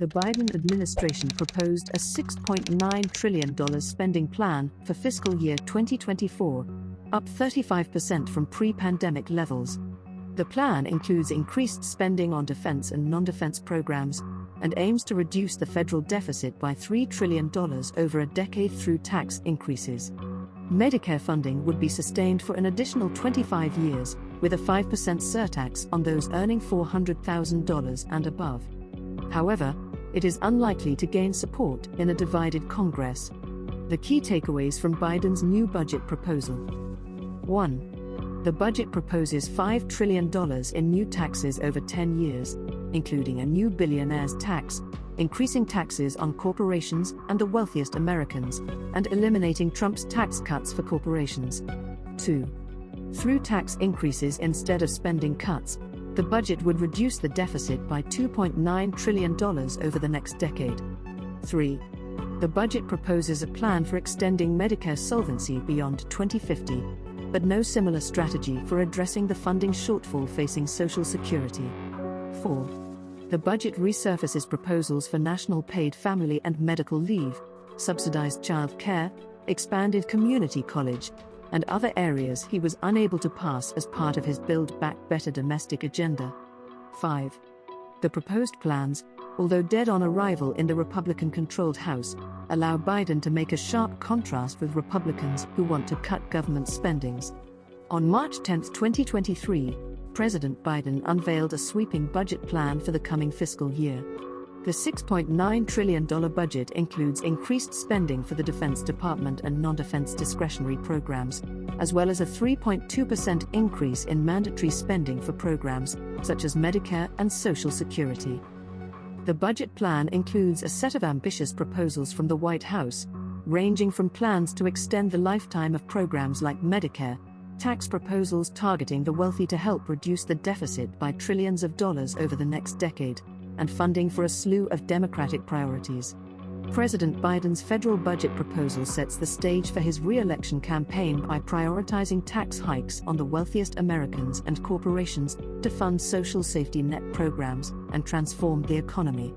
the Biden administration proposed a $6.9 trillion spending plan for fiscal year 2024, up 35% from pre-pandemic levels. The plan includes increased spending on defense and non-defense programs, and aims to reduce the federal deficit by $3 trillion over a decade through tax increases. Medicare funding would be sustained for an additional 25 years, with a 5% surtax on those earning $400,000 and above. However, it is unlikely to gain support in a divided Congress. The key takeaways from Biden's new budget proposal. 1. The budget proposes $5 trillion in new taxes over 10 years, including a new billionaires tax, increasing taxes on corporations and the wealthiest Americans, and eliminating Trump's tax cuts for corporations. 2. Through tax increases instead of spending cuts, the budget would reduce the deficit by $2.9 trillion over the next decade. 3. The budget proposes a plan for extending Medicare solvency beyond 2050, but no similar strategy for addressing the funding shortfall facing Social Security. 4. The budget resurfaces proposals for national paid family and medical leave, subsidized child care, expanded community college, and other areas he was unable to pass as part of his Build Back Better domestic agenda. 5. The proposed plans, although dead on arrival in the Republican-controlled House, allow Biden to make a sharp contrast with Republicans who want to cut government spendings. On March 10, 2023, President Biden unveiled a sweeping budget plan for the coming fiscal year. The $6.9 trillion budget includes increased spending for the Defense Department and non-defense discretionary programs, as well as a 3.2% increase in mandatory spending for programs such as Medicare and Social Security. The budget plan includes a set of ambitious proposals from the White House, ranging from plans to extend the lifetime of programs like Medicare, tax proposals targeting the wealthy to help reduce the deficit by trillions of dollars over the next decade, and funding for a slew of Democratic priorities. President Biden's federal budget proposal sets the stage for his re-election campaign by prioritizing tax hikes on the wealthiest Americans and corporations to fund social safety net programs and transform the economy.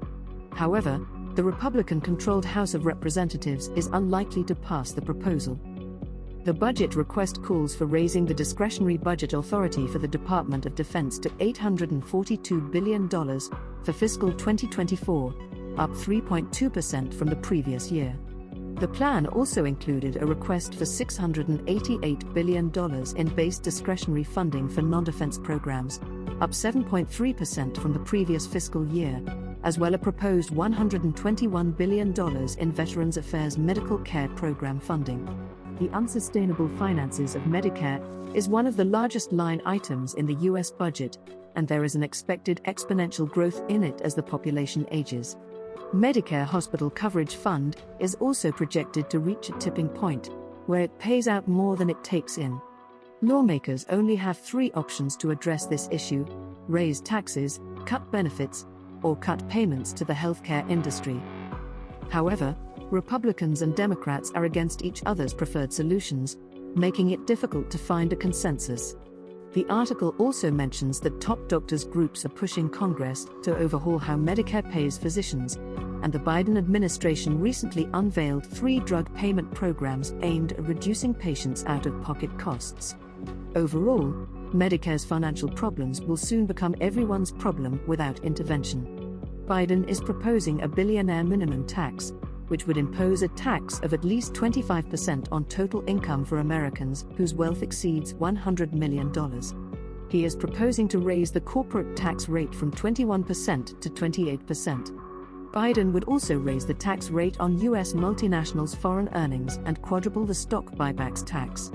However, the Republican-controlled House of Representatives is unlikely to pass the proposal. The budget request calls for raising the discretionary budget authority for the Department of Defense to $842 billion for fiscal 2024, up 3.2% from the previous year. The plan also included a request for $688 billion in base discretionary funding for non-defense programs, up 7.3% from the previous fiscal year, as well as a proposed $121 billion in Veterans Affairs medical care program funding. The unsustainable finances of Medicare is one of the largest line items in the U.S. budget, and there is an expected exponential growth in it as the population ages. Medicare Hospital Coverage Fund is also projected to reach a tipping point, where it pays out more than it takes in. Lawmakers only have three options to address this issue: raise taxes, cut benefits, or cut payments to the healthcare industry. However, Republicans and Democrats are against each other's preferred solutions, making it difficult to find a consensus. The article also mentions that top doctors groups are pushing Congress to overhaul how Medicare pays physicians, and the Biden administration recently unveiled 3 drug payment programs aimed at reducing patients' out-of-pocket costs. Overall, Medicare's financial problems will soon become everyone's problem without intervention. Biden is proposing a billionaire minimum tax, which would impose a tax of at least 25% on total income for Americans whose wealth exceeds $100 million. He is proposing to raise the corporate tax rate from 21% to 28%. Biden would also raise the tax rate on U.S. multinationals' foreign earnings and quadruple the stock buybacks tax.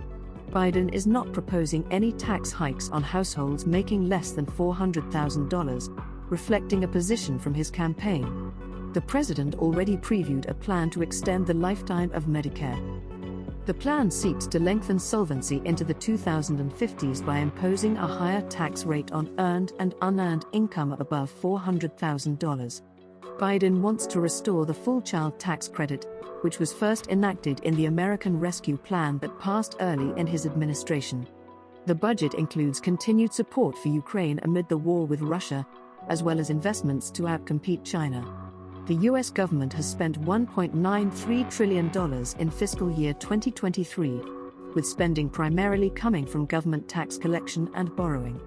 Biden is not proposing any tax hikes on households making less than $400,000, reflecting a position from his campaign. The president already previewed a plan to extend the lifetime of Medicare. The plan seeks to lengthen solvency into the 2050s by imposing a higher tax rate on earned and unearned income above $400,000. Biden wants to restore the full child tax credit, which was first enacted in the American Rescue Plan that passed early in his administration. The budget includes continued support for Ukraine amid the war with Russia, as well as investments to outcompete China. The US government has spent $1.93 trillion in fiscal year 2023, with spending primarily coming from government tax collection and borrowing.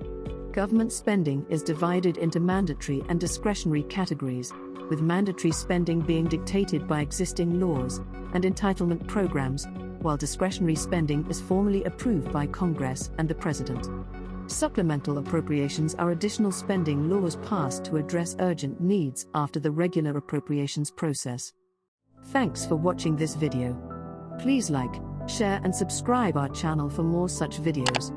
Government spending is divided into mandatory and discretionary categories, with mandatory spending being dictated by existing laws and entitlement programs, while discretionary spending is formally approved by Congress and the President. Supplemental appropriations are additional spending laws passed to address urgent needs after the regular appropriations process. Thanks for watching this video. Please like, share and subscribe our channel for more such videos.